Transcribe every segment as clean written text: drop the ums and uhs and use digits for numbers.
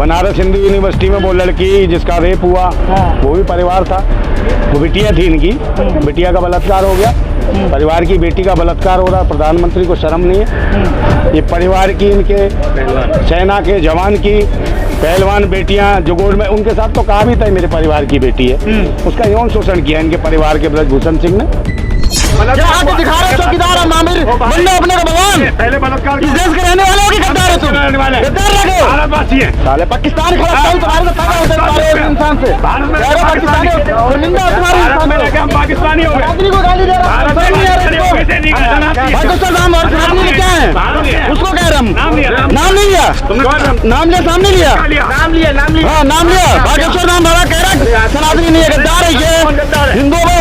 Banaras Hindu university में वो लड़की जिसका रेप हुआ, वो भी परिवार था। वो बिटिया थी इनकी, बिटिया का बलात्कार हो गया। परिवार की बेटी का बलात्कार हो रहा। प्रधानमंत्री को शर्म नहीं है? ये परिवार की, इनके सेना के जवान की पहलवान बेटियां जो गोल्ड में, उनके साथ तो कहा भी था मेरे परिवार की बेटी है, उसका यौन शोषण किया इनके परिवार के ब्रजभूषण सिंह ने। दिखा रहे चौकीदार आमिर बंदे अपने को भगवान, पहले बलात्कार इस देश के रहने वाले हो कि गद्दार हो तुम? गद्दार लगे, भारतवासी हैं। साले पाकिस्तान खिलाफ तुम्हारे को ताका होता है इंसान से। भारत में पाकिस्तानी निंदा तुम्हारी इंसान में हम पाकिस्तानी हो गए। आदमी को गाली दे रहा है। भाई तो सर नाम और आदमी क्या है? उसको कह रहा हूं नाम नहीं लिया, नाम लिया, सामने लिया, नाम लिया, हां नाम लिया। बागेश्वर नाम भरा कह रहा सनातनी नहीं है, गद्दार है ये। हिंदू में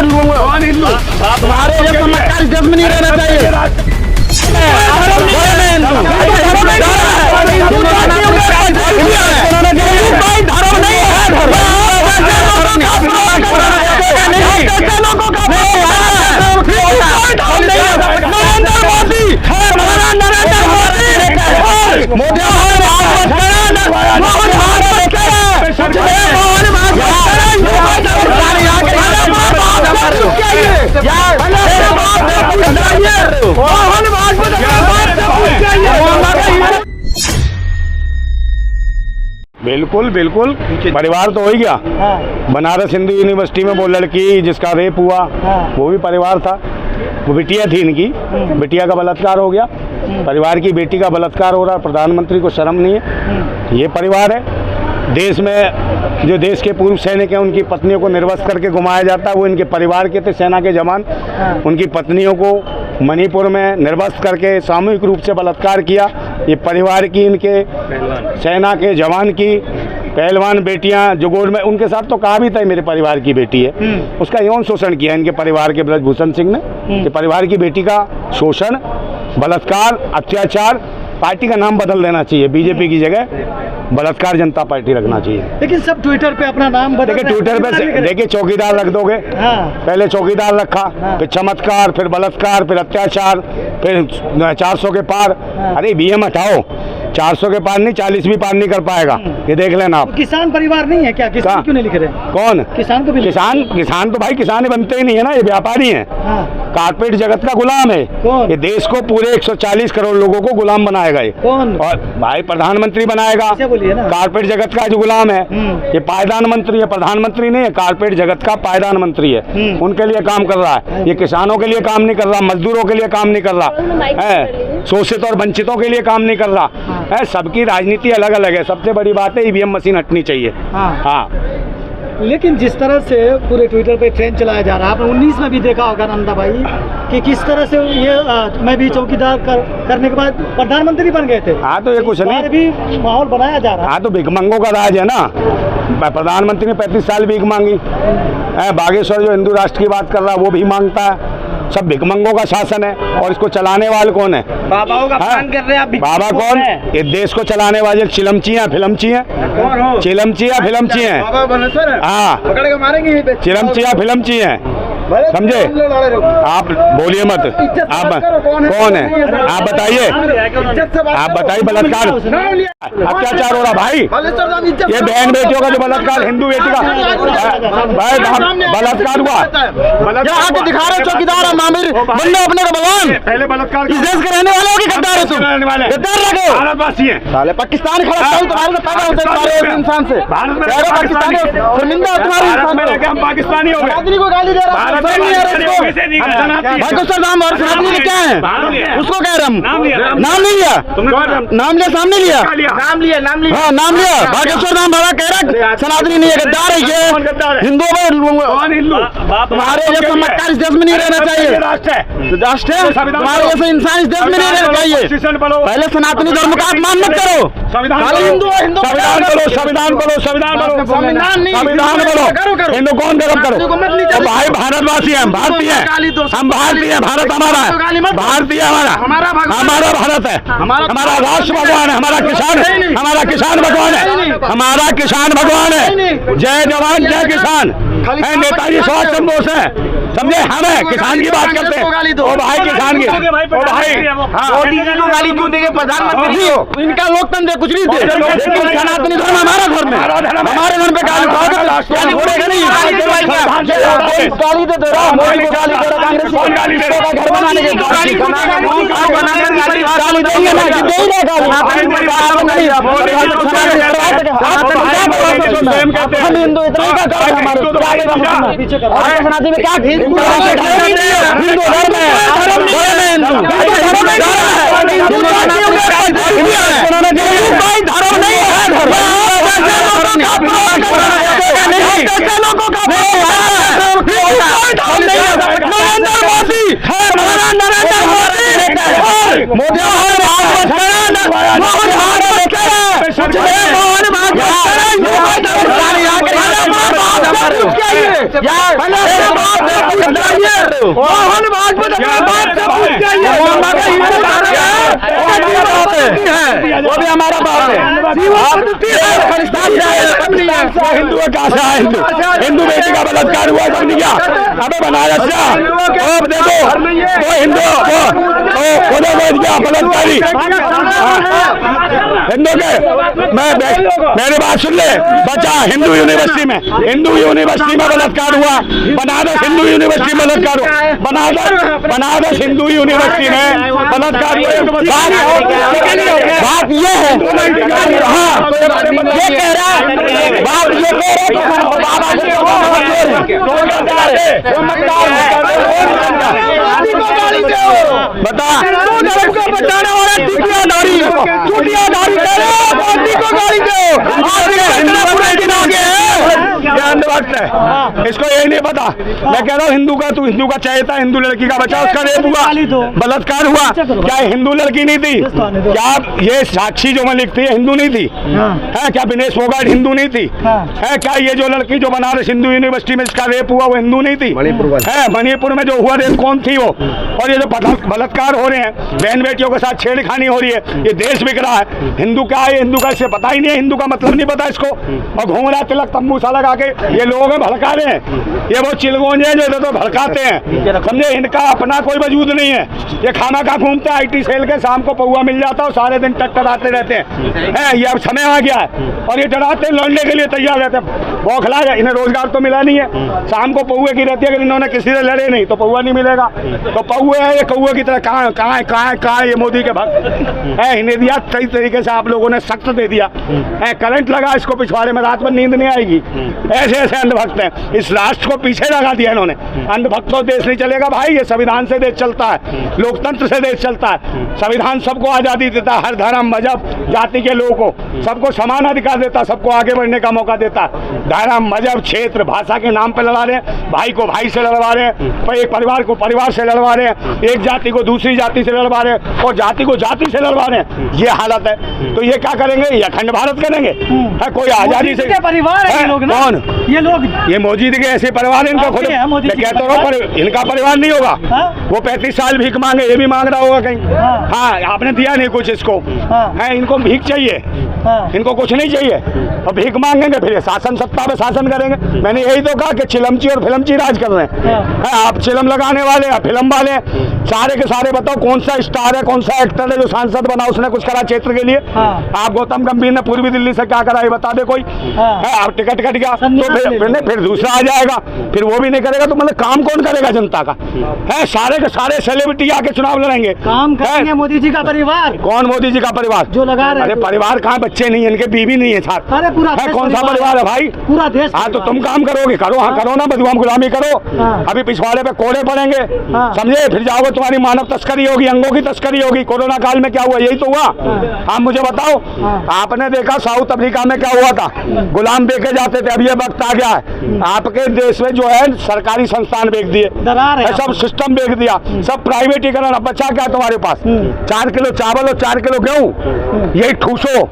तुम्हारे चमत्कार देश में नहीं रहना चाहिए। बिल्कुल बिल्कुल, परिवार तो हो ही गया। बनारस हिंदू यूनिवर्सिटी में वो लड़की जिसका रेप हुआ, वो भी परिवार था। वो बिटिया थी इनकी, बिटिया का बलात्कार हो गया। परिवार की बेटी का बलात्कार हो रहा। प्रधानमंत्री को शर्म नहीं है? ये परिवार है। देश में जो देश के पूर्व सैनिक हैं, उनकी पत्नियों को निर्वस्त्र करके घुमाया जाता है, वो इनके परिवार के थे, सेना के जवान। उनकी पत्नियों को मणिपुर में निर्वस्त्र करके सामूहिक रूप से बलात्कार किया। ये परिवार की, इनके सेना के जवान की पहलवान बेटियां जो गोल्ड में, उनके साथ तो कहा भी था मेरे परिवार की बेटी है, उसका यौन शोषण किया इनके परिवार के ब्रजभूषण सिंह ने। कि परिवार की बेटी का शोषण, बलात्कार, अत्याचार, पार्टी का नाम बदल देना चाहिए, बीजेपी की जगह बलात्कार जनता पार्टी रखना चाहिए। लेकिन सब ट्विटर पे अपना नाम बदल, देखिए ट्विटर पे देखिए चौकीदार रख दोगे। पहले चौकीदार रखा, फिर चमत्कार, फिर बलात्कार, फिर अत्याचार, फिर 400 के पार। अरे बीएम हटाओ, 400 के पार नहीं, 40 भी पार नहीं कर पाएगा, ये देख लेना आप। किसान परिवार नहीं है क्या? किसान क्यों नहीं लिख रहे? कौन किसान को भी? किसान तो भाई किसान बनते ही नहीं है ना, ये व्यापारी है। कारपेट जगत का गुलाम है। ये देश को पूरे 140 करोड़ लोगों को गुलाम बनाएगा ये। कौन? और भाई प्रधानमंत्री बनाएगा। कारपेट जगत का जो गुलाम है, ये पायदान मंत्री है, प्रधानमंत्री नहीं है, कारपेट जगत का पायदान मंत्री है। उनके लिए काम कर रहा है ये, किसानों के लिए काम नहीं कर रहा, मजदूरों के लिए काम नहीं कर रहा है, शोषित और वंचितों के लिए काम नहीं कर रहा है। सबकी राजनीति अलग अलग है। सबसे बड़ी बात है ईवीएम मशीन हटनी चाहिए। हाँ, लेकिन जिस तरह से पूरे ट्विटर पे ट्रेंड चलाया जा रहा है, आपने 19 में भी देखा होगा नंदा भाई कि किस तरह से ये मैं भी चौकीदार करने के बाद प्रधानमंत्री बन गए थे। हाँ तो ये कुछ नहीं, भी माहौल बनाया जा रहा है। हाँ तो भिखमंगों का राज है ना। प्रधानमंत्री ने 35 साल भीख मांगी। बागेश्वर जो हिंदू राष्ट्र की बात कर रहा है वो भी मांगता है। सब भिखमंगों का शासन है। और इसको चलाने वाले कौन है? बाबाओं का अपमान कर रहे हैं आप। बाबा कौन? ये देश को चलाने वाले चिलमचियाँ फिल्मचियाँ, चिलमचियाँ फिल्मचियाँ, हाँ चिलमचियाँ फिल्मचियाँ, समझे? आप बोलिए मत। आप कौन है? आप बताइए, आप बताइए। बलात्कार अत्याचार हो रहा भाई, ये बहन बेटियों का जो बलात्कार, हिंदू बेटी का बलात्कार हुआ। दिखा रहे चौकीदार आमिर बंदे अपने को भगवान, पहले बलात्कार इस देश के रहने वाले हो कि गद्दार हो तुम? गद्दार लगे, भारतवासी हैं। साले पाकिस्तान खिलाफ तुम्हारे को ताका होता है इंसान से। भारत में पाकिस्तानी निंदा तुम्हारी इंसान में, हम पाकिस्तानी हो गए। आदमी को गाली दे रहा है। भाई तो सर नाम और आदमी क्या है? उसको कह रहा हूं नाम लिया, नाम लिया, सामने लिया, नाम लिया, हाँ नाम लिया। बागेश्वर नाम भरा कह रहा सनातनी नहीं है, गद्दार है ये। हिंदू तुम्हारे जैसे चमत्कार इस देश में नहीं रहना चाहिए। राष्ट्र है तुम्हारे जैसे इंसान इस देश में नहीं रहना चाहिए। पहले सनातनी धर्म का अपमान मत करो। हिंदू संविधान बोलो, संविधान बोलो, संविधान बोलो, संविधान बोलो। हिंदू कौन गरम करो भाई? भारतवासी है, भारतीय है, हम भारतीय है। भारत हमारा है, भारतीय हमारा भारत है, हमारा राष्ट्र भगवान है, हमारा किसान है, हमारा किसान भगवान है, हमारा किसान भगवान है। जय जवान जय किसान। नेताजी सुभाष चंद्र बोस है, समझे? हम है किसान की बात करते हैं। ओ भाई किसान की, ओ भाई मोदी जी को गाली क्यों देंगे? प्रधानमंत्री हो, इनका लोकतंत्र कुछ नहीं थे, लेकिन सनातनी धर्म हमारा पे गाली बोलेगा नहीं, गाली तो दे रहा हूँ, मोदी को गाली दे रहा, कांग्रेस को घर बनाने के गाली देंगे ना, हम हिंदू इतना क्या कर रहे हैं हमारे सनातन में क्या हिंदू धर्म है, हिंदू धर्म नहीं है, वो भी हमारा बाप है। हिंदू का हिंदू बेटी का बलात्कार हुआ, समझ गया? अबे बनारस का देखो वो हिंदू वो गया बलात्कारी हिंदू के। मेरी बात सुन ले बच्चा, हिंदू यूनिवर्सिटी में बलात्कार हुआ, बनारस हिंदू यूनिवर्सिटी में बलात्कार हुआ, बनारस हिंदू यूनिवर्सिटी में बलात्कार हुआ। बात ये है, हाँ ये कह रहा है, बात ये कह रहा बता बचाने वाला चुटियादारी को गाली दो, अंधभक्त है, इसको यही नहीं पता। मैं कह रहा हूँ हिंदू का, तू हिंदू का चाहता, हिंदू लड़की का बचा, उसका रेप हुआ, बलात्कार हुआ, क्या हिंदू लड़की नहीं थी? क्या ये साक्षी जो मलिक थी हिंदू नहीं थी? है क्या विनेश फोगाट हिंदू नहीं थी? है क्या ये जो लड़की जो बनारस हिंदू यूनिवर्सिटी में इसका रेप हुआ वो हिंदू नहीं थी? मणिपुर में जो हुआ रेप कौन थी वो? और ये जो बलात्कार हो रहे हैं, बहन बेटियों के साथ छेड़खानी हो रही है, ये देश बिक रहा है। हिंदू क्या है, हिंदू का इससे पता ही नहीं है, हिंदू का मतलब नहीं पता इसको, और घूम रहा तिलक तंबू सा लगा के ये लोग भड़का रहे हैं। ये वो चिलगोंजे जो तो भड़काते हैं, समझे? इनका अपना कोई वजूद नहीं है, ये खाना खा घूमते हैं IT सेल के, शाम को पौवा मिल जाता है, सारे दिन टटराते रहते हैं। ये अब समय आ गया है और ये डराते हैं, लड़ने के लिए तैयार रहते हैं। बौखला है, इन्हें रोजगार तो मिला नहीं है, शाम को पौवे की रहती है, अगर इन्होंने किसी से लड़े नहीं तो पौवा नहीं मिलेगा। तो पौवे है ये कौवे की तरह कहाँ ये मोदी के भक्त है, इन्हें दिया सही तरीके से आप लोगों ने सख्त दे दिया है, करंट लगा इसको पिछवाड़े में, रात में नींद नहीं आएगी। ऐसे ऐसे अंधभक्त हैं, इस राष्ट्र को पीछे लगा दिया इन्होंने। अंधभक्तों देश नहीं चलेगा भाई, ये संविधान से देश चलता है, लोकतंत्र से देश चलता है। संविधान सबको आज़ादी देता है, हर धर्म मजहब जाति के लोगों को सबको समान अधिकार देता है, सबको आगे बढ़ने का मौका देता है। धर्म मजहब क्षेत्र भाषा के नाम पर लड़ा रहे हैं, भाई को भाई से लड़वा रहे हैं, एक परिवार को परिवार से लड़वा रहे हैं, एक जाति को दूसरी जाति से लड़वा रहे हैं और जाति को जाति से लड़वा रहे हैं। ये हालत है, तो ये क्या करेंगे? ये अखंड भारत करेंगे? है कोई आजादी से परिवार है लोग ना? कौन ये लोग? ये मोदी के ऐसे परिवार इनका खुद, मैं कहता हूँ इनका परिवार नहीं होगा। वो 35 साल भीख मांगे, ये भी मांग रहा होगा कहीं। हाँ आपने दिया नहीं कुछ इसको, है इनको भीख चाहिए, इनको कुछ नहीं चाहिए, और भीख मांगेंगे फिर शासन सत्ता में शासन करेंगे। मैंने यही तो कहा कि चिलमची और फिल्मची राज कर रहे हैं। आप चिलम लगाने वाले, फिल्म वाले, सारे के सारे बताओ कौन सा स्टार है, कौन सा एक्टर है जो सांसद बना, उसने कुछ करा क्षेत्र के लिए? आप गौतम गंभीर ने पूर्वी दिल्ली से क्या करा ये बता दे कोई? है आप टिकट कट गया तो फिर दूसरा आ जाएगा, फिर वो भी नहीं करेगा, तो मतलब काम कौन करेगा जनता का? है सारे के सारे सेलिब्रिटी आके चुनाव लड़ेंगे, काम करेंगे मोदी जी का परिवार। कौन मोदी जी का परिवार जो लगा रहे? अरे परिवार कहाँ, बच्चे नहीं, इनके बीवी नहीं है साथ। अरे पूरा कौन सा परिवार है भाई? पूरा देश। हाँ तो तुम काम करोगे, करो, हाँ करो ना, बदुआम गुलामी करो। अभी पिछवाड़े पे कोड़े पड़ेंगे, समझे? फिर जाओगे तुम्हारी मानव तस्करी होगी, अंगों की तस्करी होगी। कोरोना काल में क्या हुआ? यही तो हुआ। आप मुझे बताओ, आपने देखा साउथ अफ्रीका में क्या हुआ था? गुलाम बेचे जाते थे, अब ये वक्त आ गया है आपके देश में जो है सरकारी संस्थान बेच दिए, सब सिस्टम बेच दिया, सब प्राइवेटीकरण। अब बचा क्या तुम्हारे पास? 4 किलो चावल और 4 किलो गेहूं, यही ठूसो।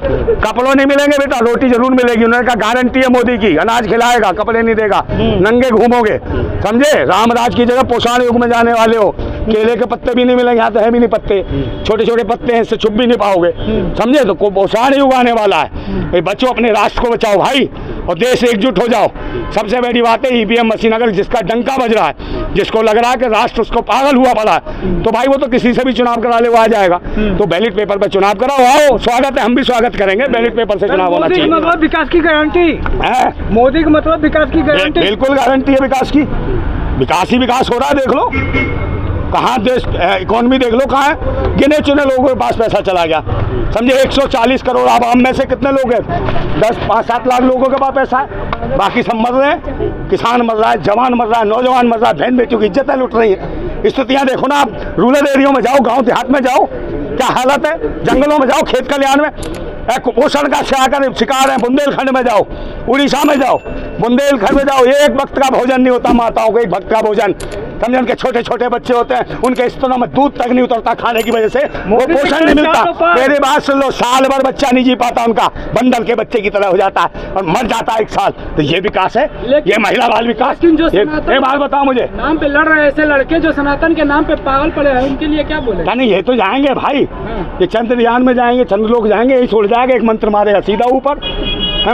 कपड़ों नहीं मिलेंगे बेटा, रोटी जरूर मिलेगी। उन्होंने कहा गारंटी है मोदी की, अनाज खिलाएगा, कपड़े नहीं देगा, नंगे घूमोगे, समझे? रामराज की जगह पोषण युग में जाने वाले हो। केले के पत्ते भी नहीं मिलेंगे, यहाँ तो है भी नहीं पत्ते, छोटे छोटे पत्ते हैं, इससे छुप भी नहीं पाओगे, समझे? तो पोषण युग आने वाला है। बच्चों अपने राष्ट्र को बचाओ भाई, और देश एकजुट हो जाओ। सबसे बड़ी बात है, ईवीएम मशीन अगर जिसका डंका बज रहा है, जिसको लग रहा है कि राष्ट्र उसको पागल हुआ पड़ा है, तो भाई वो तो किसी से भी चुनाव करा ले, वो आ जाएगा। तो बैलेट पेपर पर चुनाव कराओ, आओ, स्वागत है, हम भी स्वागत करेंगे। बैलेट पेपर से चुनाव होना चाहिए। मतलब विकास की गारंटी है, मोदी का मतलब विकास की गारंटी। बिल्कुल गारंटी है विकास की। विकास ही विकास हो रहा है, देख लो कहाँ देश इकोनॉमी देख लो कहाँ है। गिने चुने लोगों के पास पैसा चला गया, समझे 140 करोड़ आवाम में से कितने लोग हैं, 10-5-7 लाख लोगों के पास पैसा है, बाकी सब मर रहे हैं। किसान मर रहा है, जवान मर रहा है, नौजवान मर रहा है, बहन बेटियों की इज्जतें लुट रही है। स्थितियाँ देखो ना आप, रूरल एरिया में जाओ, गाँव देहात में जाओ, क्या हालत है। जंगलों में जाओ, खेत खलिहान में कुपोषण का शिकार है। बुंदेलखंड में जाओ, उड़ीसा में जाओ, बुंदेलखंड में जाओ, एक वक्त का भोजन नहीं होता माताओं को, एक वक्त का भोजन, समझे। उनके छोटे छोटे बच्चे होते हैं, उनके स्तनों में दूध तक नहीं उतरता खाने की वजह से, वो पोषण नहीं मिलता। मेरी बात सुन लो, साल भर बच्चा नहीं जी पाता उनका, बंदर के बच्चे की तरह हो जाता है और मर जाता है 1 साल। तो ये विकास है, ये महिला बाल विकास। एक बात बताओ मुझे, नाम पे लड़ रहे ऐसे लड़के जो सनातन के नाम पे पागल पड़े हैं, उनके लिए क्या बोले? नहीं, ये तो जाएंगे भाई, ये चंद्रयान में जाएंगे, चंद्रलोक जाएंगे, यही छोड़ जाएगा, एक मंत्र मारेगा सीधा ऊपर।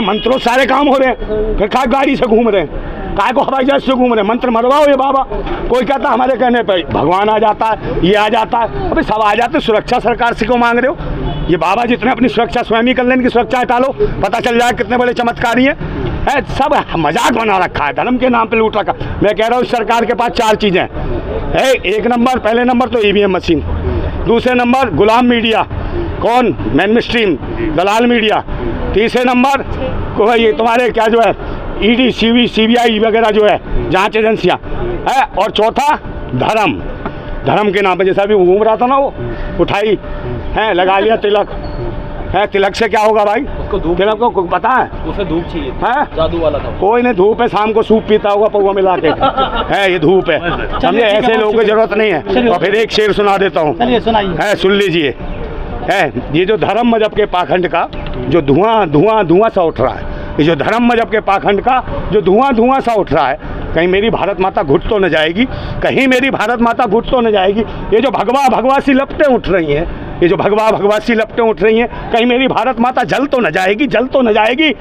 मंत्रों सारे काम हो रहे हैं, फिर काय गाड़ी से घूम रहे हैं, काय को हवाई जहाज से घूम रहे हैं। मंत्र मरवाओ ये बाबा। कोई कहता हमारे कहने पे भगवान आ जाता है, ये आ जाता है। अबे सब आ जाते, सुरक्षा सरकार से क्यों मांग रहे हो? ये बाबा जितने अपनी सुरक्षा स्वयं ही कर लें, की सुरक्षा हटा लो, पता चल जाए कितने बड़े चमत्कारी हैं। सब मजाक बना रखा है, धर्म के नाम पे लूट रखा। मैं कह रहा हूँ सरकार के पास 4 चीज़ें हैं। एक नंबर, पहले नंबर तो ईवीएम मशीन, दूसरे नंबर गुलाम मीडिया, कौन, मेन स्ट्रीम दलाल मीडिया, तीसरे नंबर को ये तुम्हारे क्या जो है ईडी सीबीआई वगैरह जो है जांच एजेंसियां है, और चौथा धर्म। धर्म के नाम पे जैसा भी घूम रहा था ना, वो उठाई है, लगा लिया तिलक है। तिलक से क्या होगा भाई? तिलक को पता है, उसे धूप चाहिए है, जादू वाला था। कोई नहीं, धूप है, शाम को सूप पीता होगा पौवा मिला के है, ये धूप है, समझे। ऐसे लोगों की जरूरत नहीं है। और फिर एक शेर सुना देता हूँ, है, सुन लीजिए। है, ये जो धर्म मजहब के पाखंड का जो धुआं सा उठ रहा है, ये जो धर्म मजहब के पाखंड का जो धुआं सा उठ रहा है, कहीं मेरी भारत माता घुट तो न जाएगी, कहीं मेरी भारत माता घुट तो न जाएगी। ये जो भगवासी लपटें उठ रही हैं, ये जो भगवासी लपटें उठ रही हैं, कहीं मेरी भारत माता जल तो न जाएगी, जल तो न जाएगी।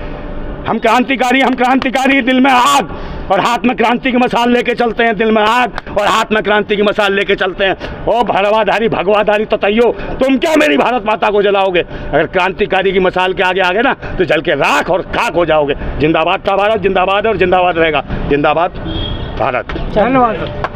हम क्रांतिकारी, दिल में आग और हाथ में क्रांति की मसाल लेके चलते हैं, दिल में आग और हाथ में क्रांति की मसाल लेके चलते हैं। ओ भगवाधारी ततैयो, तुम क्या मेरी भारत माता को जलाओगे? अगर क्रांतिकारी की मसाल के आगे आ गए ना, तो जल के राख और खाक हो जाओगे। जिंदाबाद का भारत, जिंदाबाद और जिंदाबाद रहेगा। जिंदाबाद भारत। धन्यवाद।